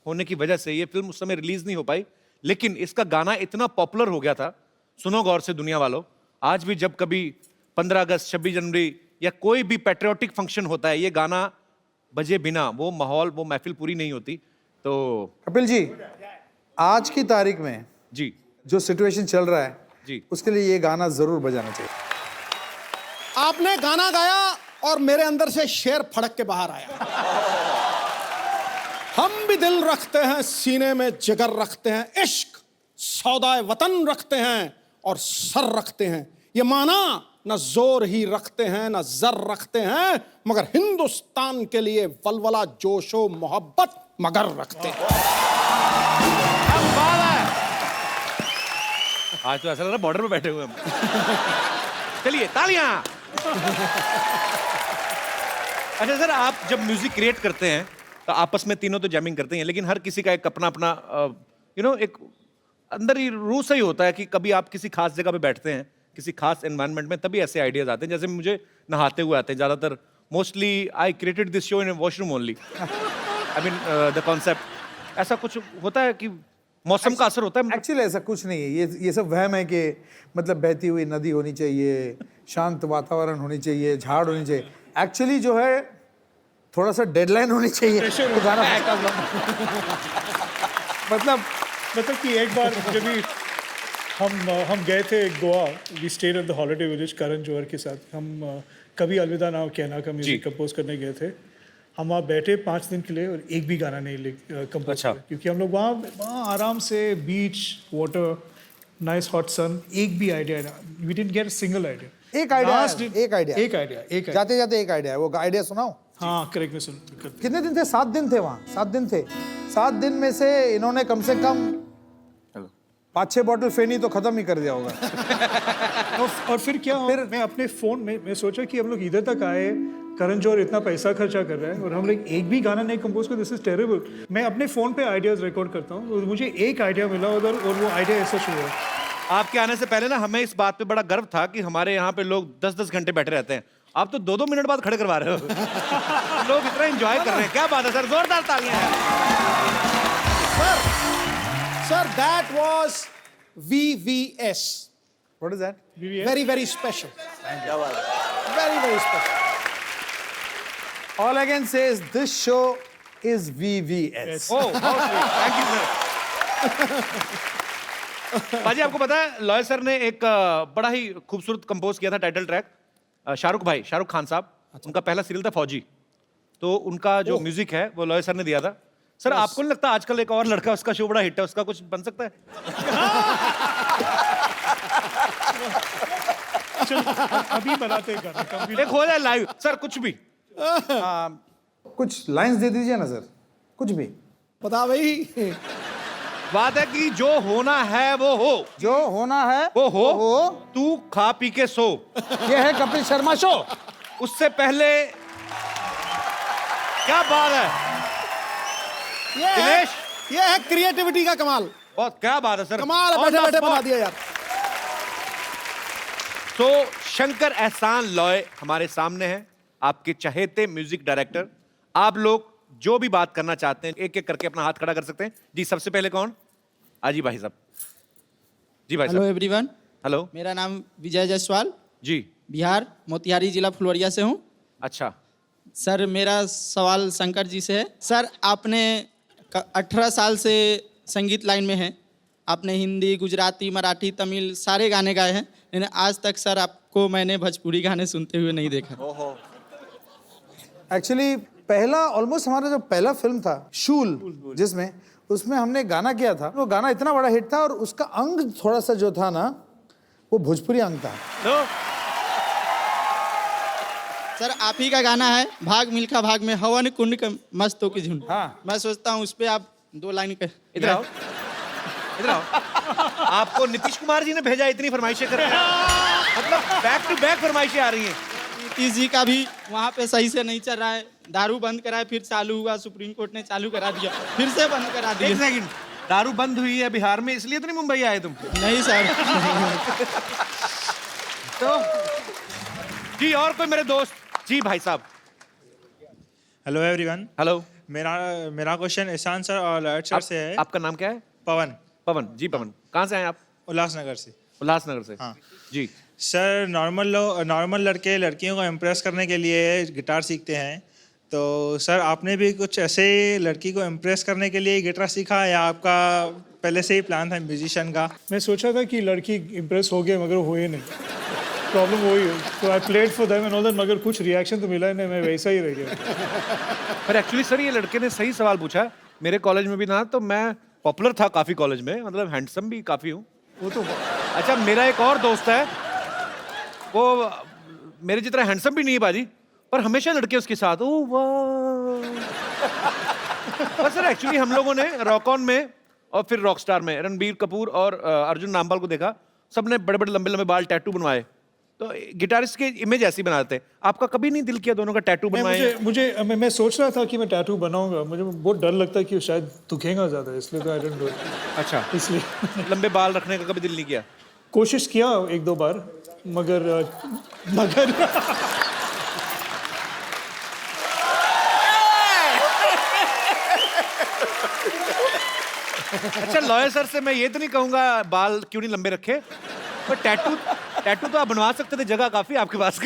होने की वजह से ये फिल्म उस समय रिलीज नहीं हो पाई, लेकिन इसका गाना इतना पॉपुलर हो गया था। सुनो गौर से दुनिया वालों, आज भी जब कभी 15 अगस्त 26 जनवरी या कोई भी पैट्रियोटिक फंक्शन होता है, ये गाना बजे बिना वो माहौल, वो महफिल पूरी नहीं होती। तो कपिल जी, आज की तारीख में जी जो सिचुएशन चल रहा है जी, उसके लिए ये गाना जरूर बजाना चाहिए। आपने गाना गाया और मेरे अंदर से शेर फड़क के बाहर आया। हम भी दिल रखते हैं, सीने में जिगर रखते हैं, इश्क सौदाए वतन रखते हैं और सर रखते हैं। ये माना न जोर ही रखते हैं न जर रखते हैं, मगर हिंदुस्तान के लिए वलवला जोशो मोहब्बत मगर रखते हैं। आज तो ऐसा लग रहा है बॉर्डर पे बैठे हुए हम। चलिए तालियां। अच्छा सर, आप जब म्यूजिक क्रिएट करते हैं तो आपस में तीनों तो जैमिंग करते हैं, लेकिन हर किसी का एक अपना अपना एक अंदर ही रूह से ही होता है कि कभी आप किसी खास जगह पे बैठते हैं, किसी खास एनवायरनमेंट में, तभी ऐसे आइडियाज आते हैं। जैसे मुझे नहाते हुए आते हैं ज़्यादातर। Mostly I created this show in washroom only. I mean the concept ऐसा कुछ होता है कि मौसम का असर होता है। एक्चुअली ऐसा कुछ नहीं है, ये सब वहम है कि मतलब बहती हुई नदी होनी चाहिए, शांत वातावरण होनी चाहिए, झाड़ होनी चाहिए। एक्चुअली जो है थोड़ा सा डेडलाइन होनी चाहिए तो गाना मतलब कि एक बार जब भी हम गए थे Goa, we stayed at the holiday village Karan Johar के साथ। हम कभी अलविदा ना कहना का म्यूजिक कंपोज करने गए थे। हम वहाँ बैठे 5 दिन के लिए और एक भी गाना नहीं कंपोज अच्छा। किया, क्योंकि हम लोग वहाँ आराम से beach, water, nice hot sun, एक भी idea, we didn't get a single idea. एक आइडिया जाते जाते एक आइडिया है, वो आइडिया सुनाओ। हाँ करेक्ट, मैं कितने दिन थे? 7 दिन थे वहाँ, 7 दिन थे। 7 दिन में से इन्होंने कम से कम 5-6 बॉटल फेनी तो खत्म ही कर दिया होगा। और फिर क्या, फिर मैं अपने फोन में मैं सोचा कि हम लोग इधर तक आए, करण जौहर इतना पैसा खर्चा कर रहा है और हम लोग एक भी गाना नहीं कंपोज कर, दिस इज टेरेबल। मैं अपने फोन पे आइडियाज रिकॉर्ड करता हूँ और मुझे एक आइडिया मिला उधर, और वो आइडिया ऐसा शुरू हुआ। आपके आने से पहले ना हमें इस बात पे बड़ा गर्व था कि हमारे यहाँ पे लोग 10-10 घंटे बैठे रहते हैं। आप तो 2-2 मिनट बाद खड़े करवा रहे हो। लोग इतना एंजॉय कर रहे हैं, क्या बात है सर, जोरदार तालियां हैं। Sir, that was VVS. What is that? Very, very special. Very, very special. All I can say is this show is VVS. Oh, thank you sir. बाजी, आपको पता है लॉय सर ने एक बड़ा ही खूबसूरत कंपोज किया था टाइटल ट्रैक। शाहरुख खान साहब, उनका पहला सीरियल था फौजी, तो उनका जो म्यूजिक है वो लॉय सर ने दिया था। सर आपको नहीं लगता आजकल एक और लड़का, उसका शो बड़ा हिट है, उसका कुछ बन सकता है? अभी बनाते हैं गाना, एक हो जाए लाइव सर, कुछ भी कुछ लाइंस दे दीजिए ना सर, कुछ भी। बता भाई। बात है कि जो होना है वो हो, जो होना है वो हो। तू खा पी के सो। ये है कपिल शर्मा शो। उससे पहले क्या बात है दिनेश, ये है क्रिएटिविटी का कमाल। बहुत क्या बात है सर, कमाल है, On बैठे the बैठे spot। बना दिया यार। तो शंकर एहसान लॉय हमारे सामने हैं, आपके चहेते म्यूजिक डायरेक्टर। आप लोग जो भी बात करना चाहते हैं एक एक करके अपना हाथ खड़ा कर सकते हैं। जी सबसे पहले कौन? आजी भाई साहब। जी भाई हेलो साहब। Everyone, hello. मेरा नाम विजय जायसवाल, जी। बिहार मोतिहारी जिला फुलवरिया से हूँ। अच्छा। सर मेरा सवाल शंकर जी से है। सर आपने 18 साल से संगीत लाइन में हैं, आपने हिंदी, गुजराती, मराठी, तमिल सारे गाने गाए हैं, लेकिन आज तक सर आपको मैंने भोजपुरी गाने सुनते हुए नहीं देखा। एक्चुअली पहला ऑलमोस्ट हमारा जो पहला फिल्म था शूल, जिसमें उसमें हमने गाना किया था, वो गाना इतना बड़ा हिट था और उसका अंग थोड़ा सा जो था ना वो भोजपुरी अंग था। सर आप ही का गाना है भाग मिल्खा भाग में हवन कुंड के मस्तों की झुंड। हाँ। मैं सोचता हूँ उस पर आप 2 लाइन कर। इधर आओ, इधर आओ। आपको नीतीश कुमार जी ने भेजा इतनी फरमाइशें कर रहे हैं, मतलब बैक टू बैक फरमाइशें आ रही हैं। नीतीश जी का भी वहाँ पे सही से नहीं चल रहा है, दारू बंद कराए फिर चालू हुआ, सुप्रीम कोर्ट ने चालू करा दिया, फिर से बंद करा दिया। एक सेकंड, दारू बंद हुई है बिहार में, इसलिए तो नहीं मुंबई आए तुम? नहीं सर। तो जी और कोई मेरे दोस्त? जी भाई साहब। Hello everyone. हेलो। मेरा क्वेश्चन एहसान सर और लहर सर से है। आपका नाम क्या है? पवन। पवन जी। पवन कहाँ से हैं आप? उल्लासनगर से। उल्लासनगर से। हाँ जी। सर नॉर्मल लड़के लड़कियों को इम्प्रेस करने के लिए गिटार सीखते हैं, तो सर आपने भी कुछ ऐसे लड़की को इम्प्रेस करने के लिए गिटार सीखा या आपका पहले से ही प्लान था म्यूजिशियन का? मैं सोचा था कि लड़की इम्प्रेस हो गए मगर हुए नहीं, प्रॉब्लम वही है। तो I played for them and all that, मगर कुछ रिएक्शन तो मिला नहीं, मैं वैसा ही रह गया। पर एक्चुअली सर ये लड़के ने सही सवाल पूछा। मेरे कॉलेज में भी ना तो मैं पॉपुलर था काफी कॉलेज में, मतलब हैंडसम भी काफी हूँ वो तो। अच्छा मेरा एक और दोस्त है, वो मेरे जितना हैंडसम भी नहीं है बाजी, पर हमेशा लड़के उसके साथ। ओह वाह। पर सर एक्चुअली हम लोगों ने रॉक ऑन में और फिर रॉकस्टार में रणबीर कपूर और अर्जुन नामपाल को देखा, सबने बड़े बड़े लंबे लंबे बाल टैटू बनवाए, तो गिटारिस्ट के इमेज ऐसी बनाते हैं। आपका कभी नहीं दिल किया दोनों का टैटू बनवाए? मैं सोच रहा था कि मैं टैटू बनाऊंगा, मुझे बहुत डर लगता है कि शायद दुखेगा ज्यादा, इसलिए तो आई डोंट डू इट। अच्छा इसलिए लंबे बाल रखने का कभी दिल नहीं किया? कोशिश किया 1-2 बार, मगर अच्छा लॉयर सर से मैं ये तो नहीं कहूंगा बाल क्यों नहीं लंबे रखे, पर टैटू तो आप बनवा सकते थे, जगह काफी आपके पास।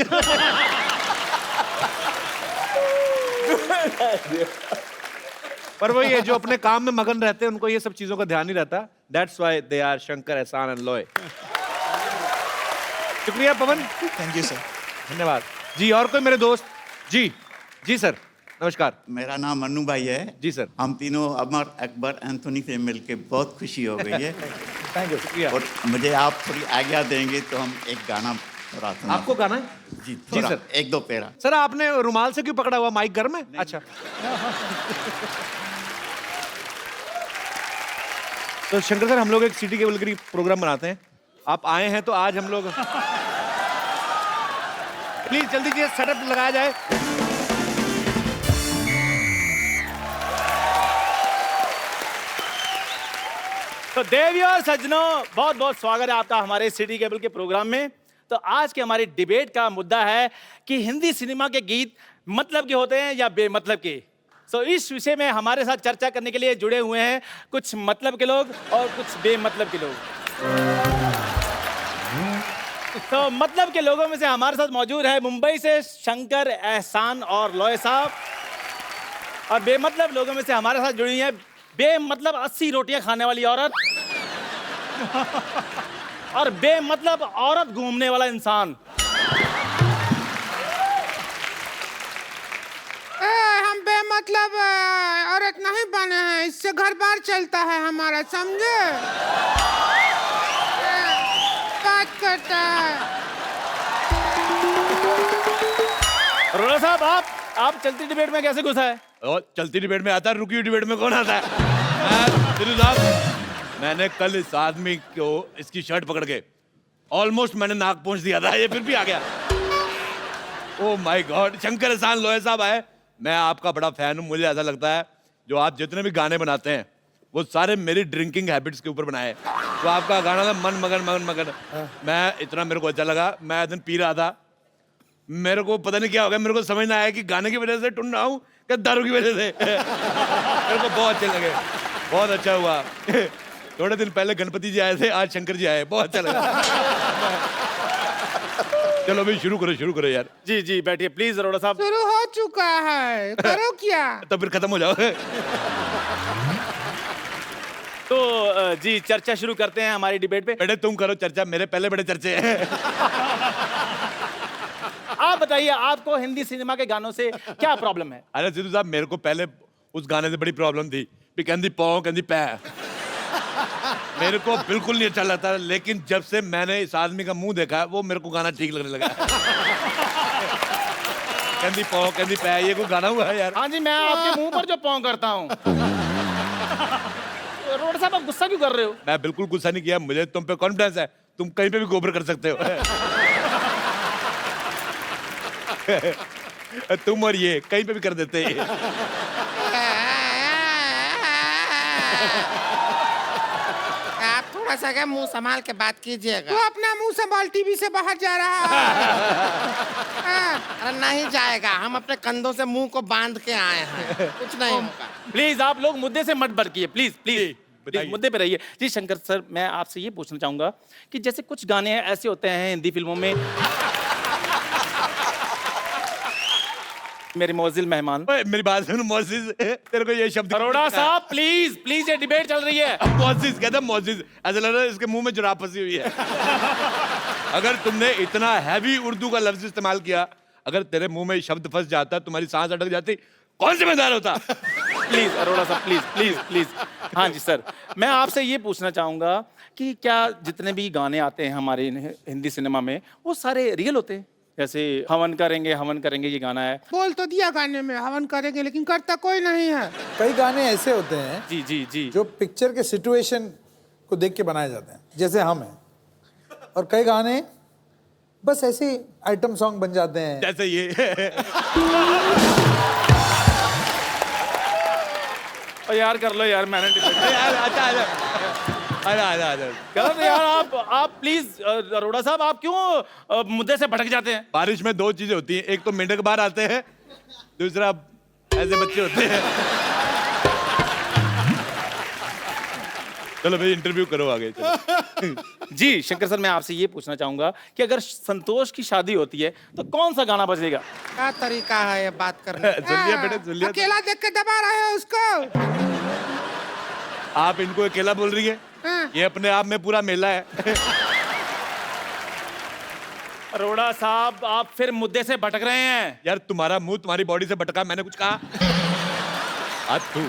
पर वही है, जो अपने काम में मगन रहते हैं उनको ये सब चीजों का ध्यान नहीं रहता। That's why they are Shankar Ehsaan and Loy. शुक्रिया पवन। Thank you sir. धन्यवाद जी। और कोई मेरे दोस्त? जी जी सर नमस्कार। मेरा नाम अनु भाई है। जी सर। हम तीनों अमर अकबर एंथोनी से मिलके बहुत खुशी हो गई है। Thank you. शुक्रिया। और मुझे आप थोड़ी आज्ञा देंगे तो हम एक गाना थोड़ा सुना। आपको गाना है? जी जी सर। 1-2 पेरा। सर आपने रुमाल से क्यों पकड़ा हुआ, माइक गर्म है? अच्छा। तो शंकर सर हम लोग एक सिटी केबल की प्रोग्राम बनाते हैं, आप आए हैं तो आज हम लोग प्लीज जल्दी से सेटअप लगाया जाए। तो देवी और सज्जनों बहुत बहुत स्वागत है आपका हमारे सिटी केबल के प्रोग्राम में। तो आज के हमारी डिबेट का मुद्दा है कि हिंदी सिनेमा के गीत मतलब के होते हैं या बेमतलब के। सो इस विषय में हमारे साथ चर्चा करने के लिए जुड़े हुए हैं कुछ मतलब के लोग और कुछ बेमतलब के लोग। तो मतलब के लोगों में से हमारे साथ मौजूद है मुंबई से शंकर, एहसान और लॉय साहब, और बेमतलब लोगों में से हमारे साथ जुड़ी है बेमतलब 80 रोटियां खाने वाली औरत और बेमतलब औरत घूमने वाला इंसान। हम बेमतलब औरत नहीं बने हैं, इससे घर बार चलता है हमारा, समझे? बात करता है। रोला साहब आप चलती डिबेट में कैसे घुसा है? और चलती डिबेट में आता है, रुकी हुई डिबेट में कौन आता है? सिद्धू साहब, मैंने कल इस आदमी को इसकी शर्ट पकड़ के ऑलमोस्ट मैंने नाक पहुंच दिया था, ये फिर भी आ गया। ओह माय गॉड, शंकर एहसान लोहे साहब आए। मैं आपका बड़ा फैन हूँ। मुझे ऐसा लगता है जो आप जितने भी गाने बनाते हैं वो सारे मेरी ड्रिंकिंग हैबिट्स के ऊपर बनाए। तो आपका गाना था मन मगन मन मगन, मैं इतना मेरे को अच्छा लगा। मैं एक दिन पी रहा था, मेरे को पता नहीं क्या हो गया, मेरे को समझ ना आया कि गाने की वजह से टुन रहा हूँ कि दारू की वजह से। मेरे को बहुत अच्छे लगे, बहुत अच्छा हुआ। थोड़े दिन पहले गणपति जी आए थे, आज शंकर जी आए, बहुत अच्छा लगा। चलो भाई शुरू करो यार। जी जी बैठिए प्लीज अरोड़ा साहब। शुरू हो चुका है, करो क्या? तो फिर खत्म हो जाओ। तो जी चर्चा शुरू करते हैं हमारी डिबेट पे। बेटे तुम करो चर्चा, मेरे पहले बड़े चर्चे हैं। आप बताइए आपको हिंदी सिनेमा के गानों से क्या प्रॉब्लम है? अरे सिद्धू साहब, मेरे को पहले उस गाने से बड़ी प्रॉब्लम थी भी कहती पौ कहती पै, मेरे को बिल्कुल नहीं अच्छा लगता। लेकिन जब से मैंने इस आदमी का मुंह देखा वो मेरे को गाना ठीक लगने लगा। कहती पौ कहती पै, ये कोई गाना हुआ है यार? हाँ जी, मैं आपके मुंह पर जो पौ करता हूँ। अरोड़ा साहब आप गुस्सा क्यों कर रहे हो? मैं बिल्कुल गुस्सा नहीं किया, मुझे तुम पे कॉन्फिडेंस है, तुम कहीं पे भी गोबर कर सकते हो। तुम और ये कहीं पे भी कर देते हैं। आप थोड़ा सा क्या मुंह संभाल के बात कीजिएगा। तो अपना मुंह संभाल, टीवी से बाहर जा रहा है। अरे नहीं जाएगा, हम अपने कंधों से मुंह को बांध के आए हैं, कुछ नहीं होगा। प्लीज आप लोग मुद्दे से मत भटकिए, प्लीज प्लीज बताइए। मुद्दे पे रहिए। जी शंकर सर, मैं आपसे ये पूछना चाहूंगा कि जैसे कुछ गाने ऐसे होते हैं हिंदी फिल्मों में। मेरे मोजिल मेहमान, मेरी बात सुन मोजिज, तेरे को ये शब्द अरोड़ा साहब प्लीज प्लीज, ये डिबेट चल रही है। मोजिज कहता मोजिज, ऐसा लग रहा है इसके मुंह में जुराब फंसी हुई है। अगर तुमने इतना हैवी उर्दू का लफ्ज इस्तेमाल किया, अगर तेरे मुंह में शब्द फंस जाता, तुम्हारी सांस अटक जाती, कौन जिम्मेदार होता? प्लीज अरोड़ा साहब प्लीज प्लीज प्लीज। हाँ जी सर, मैं आपसे ये पूछना चाहूंगा कि क्या जितने भी गाने आते हैं हमारे हिंदी सिनेमा में वो सारे रियल होते हैं? जैसे हवन करेंगे ये गाना है। बोल तो दिया गाने में हवन करेंगे, लेकिन करता कोई नहीं है। कई गाने ऐसे होते हैं जी जी जी जो पिक्चर के सिचुएशन को देख के बनाए जाते हैं, जैसे हम हैं। और कई गाने बस ऐसे आइटम सॉन्ग बन जाते हैं, जैसे ये। और यार कर लो यार, मैंने यार आजा गलत यार। आप प्लीज अरोड़ा साहब, आप क्यों मुद्दे से भटक जाते हैं? बारिश में दो चीजें होती हैं, एक तो मेंढक बाहर आते हैं, दूसरा ऐसे बच्चे होते हैं। चलो भाई इंटरव्यू करो आगे। चलो। जी शंकर सर, मैं आपसे ये पूछना चाहूंगा कि अगर संतोष की शादी होती है तो कौन सा गाना बजेगा? क्या तरीका है ये बात करने का? सुन लिया बेटे, सुन लिया। अकेला देख के दबा रहे हो उसको। आप इनको अकेला बोल रही है? ये अपने आप में पूरा मेला है। अरोड़ा साहब आप फिर मुद्दे से भटक रहे हैं। यार तुम्हारा मुंह तुम्हारी बॉडी से भटका, मैंने कुछ कहा? तू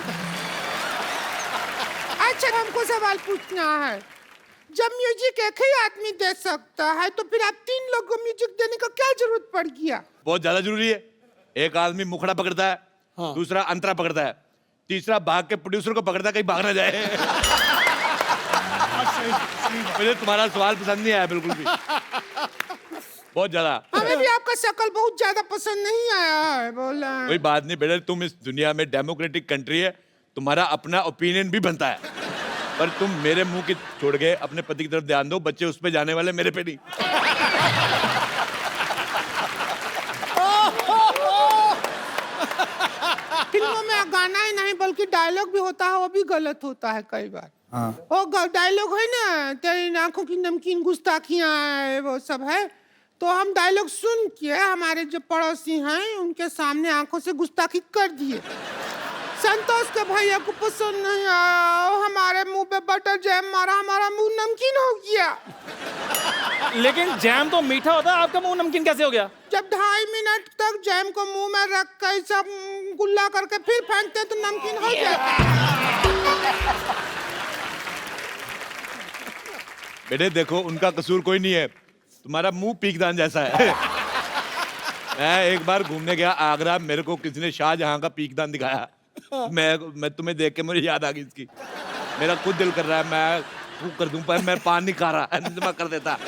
अच्छा हमको सवाल पूछना है, जब म्यूजिक एक ही आदमी दे सकता है तो फिर आप तीन लोगों को म्यूजिक देने का क्या जरूरत पड़ गया? बहुत ज्यादा जरूरी है। एक आदमी मुखड़ा पकड़ता है, दूसरा अंतरा पकड़ता है, तीसरा भाग के प्रोड्यूसर को पकड़ता है कहीं भाग ना जाए। मुझे तुम्हारा सवाल पसंद नहीं आया बिल्कुल भी, बहुत ज्यादा। हमें भी आपका शक्ल बहुत ज्यादा पसंद नहीं आया है, बोला। कोई बात नहीं बेटे, तुम इस दुनिया में डेमोक्रेटिक कंट्री है, तुम्हारा अपना ओपिनियन भी बनता है, पर तुम मेरे मुंह की छोड़ के अपने पति की तरफ ध्यान दो, बच्चे उस पे जाने वाले, मेरे पे नहीं। फिल्मों में गाना ही नहीं बल्कि डायलॉग भी होता है, वो भी गलत होता है कई बार। वो डायलॉग है ना, तेरी आंखों की नमकीन गुस्ताखियां है, वो सब है। तो हम डायलॉग सुन के हमारे जो पड़ोसी हैं उनके सामने आंखों से गुस्ताखी कर दिए। संतोष के भैया को पसंद नहीं आया, हमारे मुंह पे बटर जैम मारा, हमारा मुंह नमकीन हो गया। लेकिन जैम तो मीठा होता है, आपका मुंह नमकीन कैसे हो गया? जब 2.5 मिनट तक जैम को मुंह में रख कर सब गुल्ला करके फिर फेंकते तो नमकीन हो जाता। बेटे देखो, उनका कसूर कोई नहीं है, तुम्हारा मुंह पीकदान जैसा है। मैं एक बार घूमने गया आगरा, मेरे को किसी ने शाहजहां का पीकदान दिखाया। मैं तुम्हें देख के मुझे याद आ गई इसकी। मेरा खुद दिल कर रहा है मैं फूंक कर दूं, पर मैं पान नहीं खा रहा, निजमा कर देता।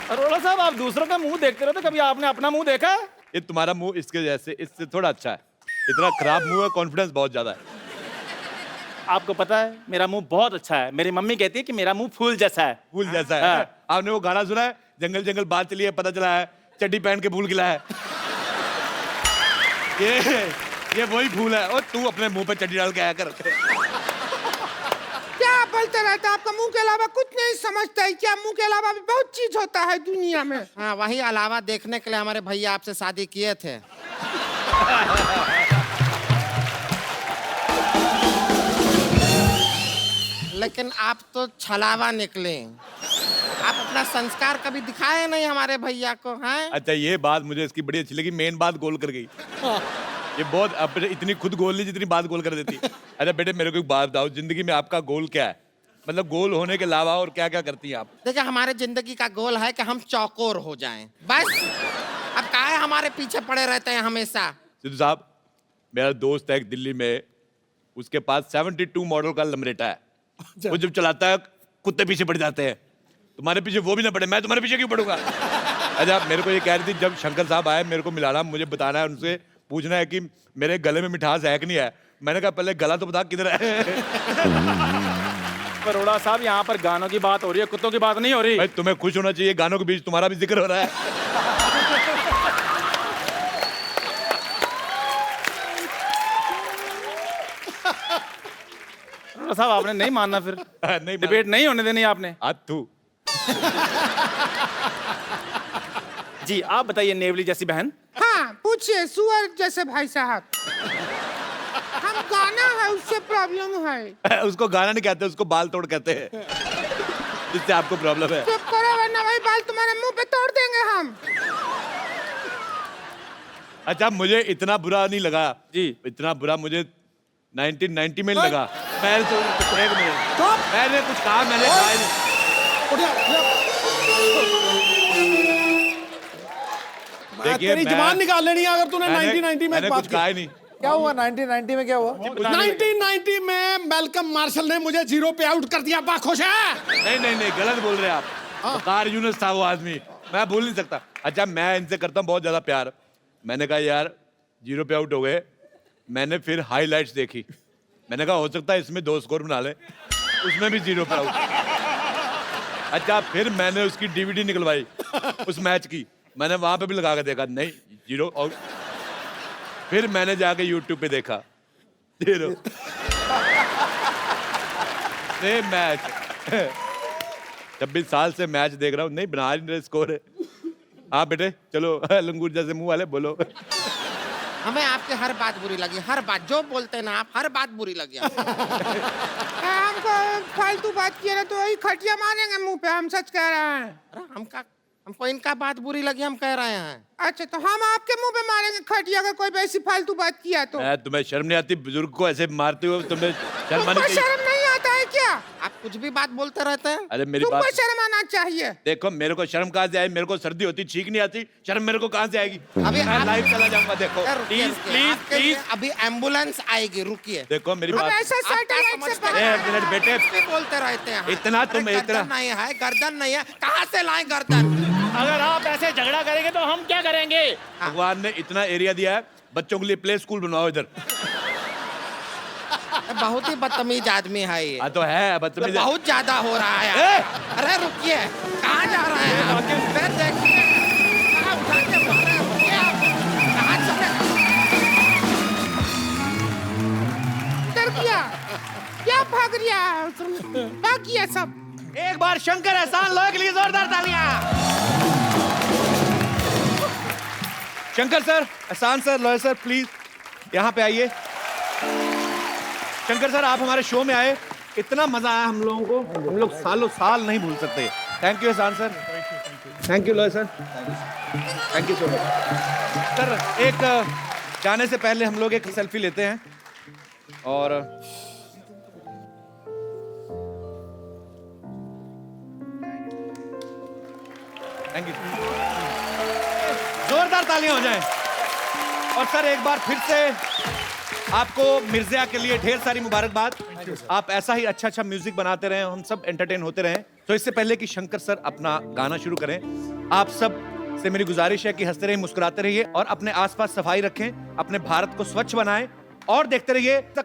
अरोड़ा साहब, आप दूसरों का मुंह देखते रहते, कभी आपने अपना मुंह देखा है? ये तुम्हारा मुंह इसके जैसे, इससे थोड़ा अच्छा है। इतना खराब मुंह है, कॉन्फिडेंस बहुत ज्यादा है। आपको पता है मेरा मुंह बहुत अच्छा है। मेरी मम्मी कहती है कि मेरा मुंह फूल जैसा है। फूल जैसा है। हाँ। आपने वो गाना सुना है, जंगल जंगल बात चली है, पता चला है चड्डी पहन के फूल खिला है। ये वही फूल है। और तू अपने मुंह पे चड्डी डाल के आया कर। क्या बोलते रहते, आपका मुंह के अलावा कुछ नहीं समझता है क्या? मुंह के अलावा भी बहुत चीज होता है दुनिया में। हाँ, वही अलावा देखने के लिए हमारे भैया आपसे शादी किए थे। लेकिन आप तो छलावा निकले। आप अपना संस्कार कभी दिखाए नहीं हमारे भैया को, हैं? अच्छा, ये बात मुझे इसकी बड़ी अच्छी लगी। मेन बात गोल कर गई। ये बहुत इतनी खुद गोल नहीं जितनी बात गोल कर देती। अच्छा बेटे, मेरे को एक बात बताओ, जिंदगी में आपका गोल क्या है? मतलब गोल होने के अलावा और क्या क्या करती हैं आप? देखिए, हमारे जिंदगी का गोल है कि हम चौकोर हो जाएं, बस। अब काहे हमारे पीछे पड़े रहते हैं हमेशा? सिद्धू साहब, मेरा दोस्त है एक दिल्ली में, उसके पास 72 मॉडल का लमरेटा है। वो जब चलाता है कुत्ते पीछे पड़ जाते हैं। तुम्हारे पीछे वो भी ना पड़े, मैं तुम्हारे पीछे क्यों पड़ूंगा? अच्छा, मेरे को ये कह रही थी, जब शंकर साहब आए मेरे को मिलाना, मुझे बताना है, उनसे पूछना है कि मेरे गले में मिठास है कि नहीं है। मैंने कहा पहले गला तो बता किधर है। अरोड़ा साहब, यहाँ पर गानों की बात हो रही है, कुत्तों की बात नहीं हो रही। भाई तुम्हें खुश होना चाहिए, गानों के बीच तुम्हारा भी जिक्र हो रहा है। अरोड़ा साहब, आपने नहीं मानना फिर? नहीं, डिबेट नहीं होने देनी आपने। तू जी, आप बताइए नेवली जैसी बहन। हाँ, पूछिए सुअर जैसे भाई साहब। हम गाना है, उससे प्रॉब्लम है। उसको गाना नहीं कहते, उसको बाल तोड़ कहते हैं। जिससे आपको प्रॉब्लम है। चुप करो, वरना वही बाल तुम्हारे मुंह पे तोड़ देंगे हम। अच्छा, मुझे इतना बुरा नहीं लगा जी। इतना बुरा मुझे 1990 में लगा। मैंने तो मैंने कुछ कहा, मैंने कहा ही नहीं। देखिए, तेरी जबान निकाल लेनी है अगर तूने 1990 में मैंने बात कुछ कहा ही नहीं। क्या हुआ 1990 में? क्या हुआ? 1990 में मैल्कम मार्शल ने मुझे 0 पे आउट कर दिया। बा खुश है? नहीं, गलत बोल रहे हैं आप। वकार यूनुस था वो आदमी, मैं भूल नहीं सकता। अच्छा, मैं इनसे करता हूँ बहुत ज्यादा प्यार। मैंने कहा यार 0 पे आउट हो गए। मैंने फिर हाईलाइट्स देखी। मैंने कहा हो सकता है इसमें 2 स्कोर बना ले, उसमें भी 0 पे आउट। अच्छा, फिर मैंने उसकी DVD निकलवाई उस मैच की, मैंने वहां पे भी लगा के देखा, नहीं 0 आउट। फिर मैंने जाके YouTube पे देखा 0 सेम मैच। 26 साल से मैच देख रहा हूँ, नहीं बना नहीं रहे स्कोर है। हाँ बेटे चलो, लंगूर जैसे मुंह वाले बोलो। हमें आपके हर बात बुरी लगी, हर बात जो बोलते हैं ना आप, हर बात बुरी लगी। हमको फालतू बात किया ना तो वही खटिया मारेंगे मुंह पे, हम सच कह रहे हैं। हमको इनका बात बुरी लगी, हम कह रहे हैं। अच्छा, तो हम आपके मुंह पे मारेंगे खटिया अगर कोई ऐसी फालतू बात किया तो? तुम्हें शर्म नहीं आती? बुजुर्ग को ऐसे मारते हो, तुम्हें शर्म आनी चाहिए। शर्म नहीं आता है क्या? आप कुछ भी बात बोलते रहते हैं। अरे मेरी तुमको बात शर्म आना चाहिए। देखो, मेरे को शर्म कहाँ से आई? मेरे को सर्दी होती छींक नहीं आती, शर्म मेरे को कहाँ से आएगी? अभी मैं लाइव चला जाऊंगा। देखो प्लीज, अभी एम्बुलेंस आएगी, रुकिए। देखो मेरी बात, एक मिनट बेटे, बोलते रहते हैं। इतना तुम इतना नहीं है, गर्दन नहीं है, कहाँ से लाएं गर्दन? अगर आप ऐसे झगड़ा करेंगे तो हम क्या करेंगे? भगवान ने इतना एरिया दिया है, बच्चों के लिए प्ले स्कूल बनवाओ इधर। बहुत ही बदतमीज आदमी है ये। तो है बदतमीज, बहुत ज्यादा हो रहा है। अरे रुकिए, कहाँ जा रहे हैं? देखिए, क्या भाग रिया भागिए सब। एक बार शंकर एहसान लो के लिए जोरदार तालियां। शंकर सर, एहसान सर, लॉयर सर, प्लीज यहाँ पे आइए। शंकर सर, आप हमारे शो में आए, इतना मजा आया हम लोगों को, हम लोग सालों साल नहीं भूल सकते। थैंक यू एहसान sir, thank you lawyer sir, thank you so much. Sir, एक जाने से पहले हम लोग एक सेल्फी लेते हैं और थैंक यू। जोरदार तालियां हो जाएं। और सर एक बार फिर से आपको मिर्जिया के लिए ढेर सारी मुबारकबाद। आप ऐसा ही अच्छा अच्छा म्यूजिक बनाते रहें, हम सब एंटरटेन होते रहें। तो इससे पहले कि शंकर सर अपना गाना शुरू करें, आप सब से मेरी गुजारिश है कि हंसते रहिए, मुस्कुराते रहिए और अपने आसपास सफाई रखें, अपने भारत को स्वच्छ बनाएं और देखते रहिए